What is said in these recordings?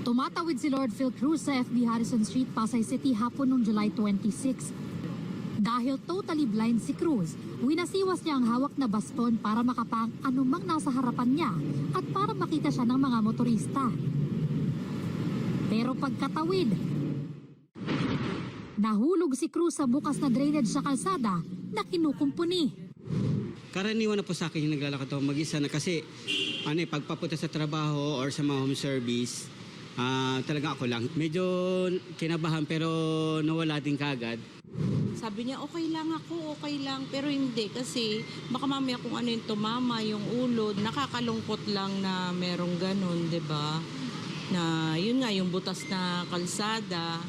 Tumatawid si Lord Phil Cruz sa FB Harrison Street, Pasay City hapon noong July 26. Dahil totally blind si Cruz, winasiwas niya ang hawak na baston para makapang anumang nasa harapan niya at para makita siya ng mga motorista. Pero pagkatawid, nahulog si Cruz sa bukas na drainage sa kalsada na kinukumpuni. Karaniwan na po sa akin yung naglalakad ako mag-isa na kasi pagpapunta sa trabaho or sa mga home service, talaga ako lang. Medyo kinabahan pero nawala din kagad. Sabi niya, okay lang, pero hindi kasi baka mamaya kung ano yung tumama, yung ulo, nakakalungkot lang na merong ganun, 'di ba? Na yun nga, yung butas na kalsada,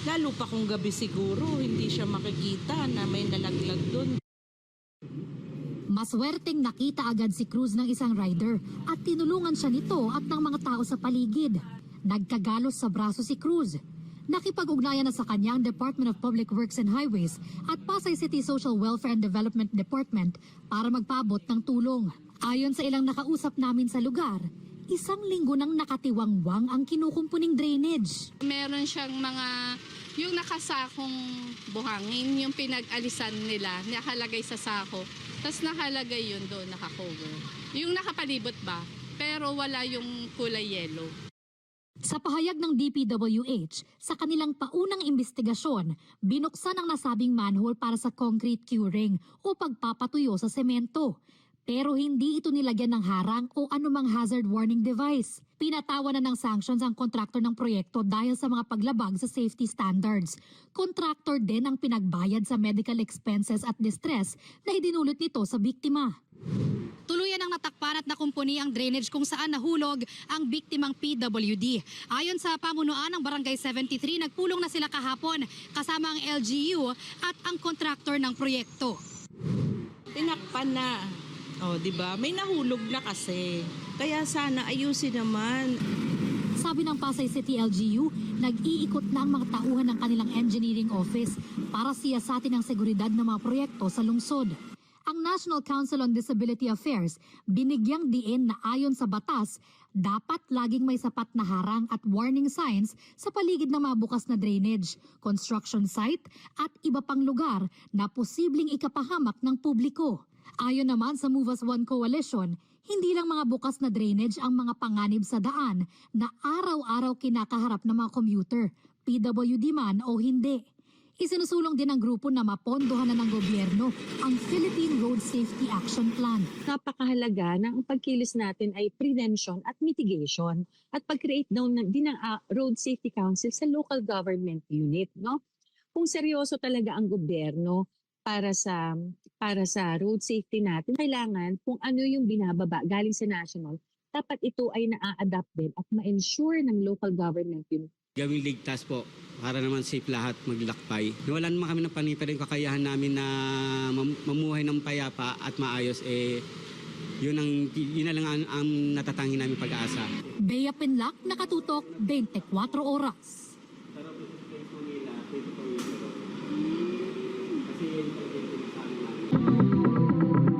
lalo pa kung gabi siguro, hindi siya makikita na may nalaglag doon. Maswerteng nakita agad si Cruz ng isang rider at tinulungan siya nito at ng mga tao sa paligid. Nagkagalos sa braso si Cruz. Nakipag-ugnayan na sa kanya ang Department of Public Works and Highways at Pasay City Social Welfare and Development Department para magpaabot ng tulong. Ayon sa ilang nakausap namin sa lugar, 1 linggo nang nakatiwangwang ang kinukumpuning drainage. Meron siyang mga, yung nakasakong buhangin, yung pinag-alisan nila, nakalagay sa sako. Tapos nakalagay yun doon, nakakover. Yung nakapalibot ba, pero wala yung kulay yellow. Sa pahayag ng DPWH, sa kanilang paunang investigasyon, binuksan ang nasabing manhole para sa concrete curing o pagpapatuyo sa semento. Pero hindi ito nilagyan ng harang o anumang hazard warning device. Pinatawan na ng sanctions ang kontraktor ng proyekto dahil sa mga paglabag sa safety standards. Kontraktor din ang pinagbayad sa medical expenses at distress na idinulot nito sa biktima. Tuluyan ang natakpan at nakumpuni ang drainage kung saan nahulog ang biktimang PWD. Ayon sa pamunuan ng Barangay 73, nagpulong na sila kahapon kasama ang LGU at ang kontraktor ng proyekto. Tinakpan na. Oh, 'di ba? May nahulog na kasi. Kaya sana ayusin naman. Sabi ng Pasay City LGU, nag-iikot na ang mga tauhan ng kanilang engineering office para siyasatin ang seguridad ng mga proyekto sa lungsod. Ang National Council on Disability Affairs binigyang diin na ayon sa batas, dapat laging may sapat na harang at warning signs sa paligid ng mga bukas na drainage, construction site at iba pang lugar na posibleng ikapahamak ng publiko. Ayon naman sa Move As One Coalition, hindi lang mga bukas na drainage ang mga panganib sa daan na araw-araw kinakaharap ng mga commuter, PWD man o hindi. Isinusulong din ng grupo na mapondohan na ng gobyerno ang Philippine Road Safety Action Plan. Napakahalaga na ang pagkilos natin ay prevention at mitigation at pag-create din ng Road Safety Council sa local government unit. No? Kung seryoso talaga ang gobyerno para sa road safety natin, kailangan kung ano yung binababa galing sa national, dapat ito ay na-adapt din at ma-ensure ng local government unit. Gawing ligtas po para naman safe lahat maglakbay. Wala naman kami ng paniparing kakayahan namin na mamuhay ng payapa at maayos. Yun na lang ang natatangi namin pag-aasa. Bea Pinlac, nakatutok 24 oras. Kasi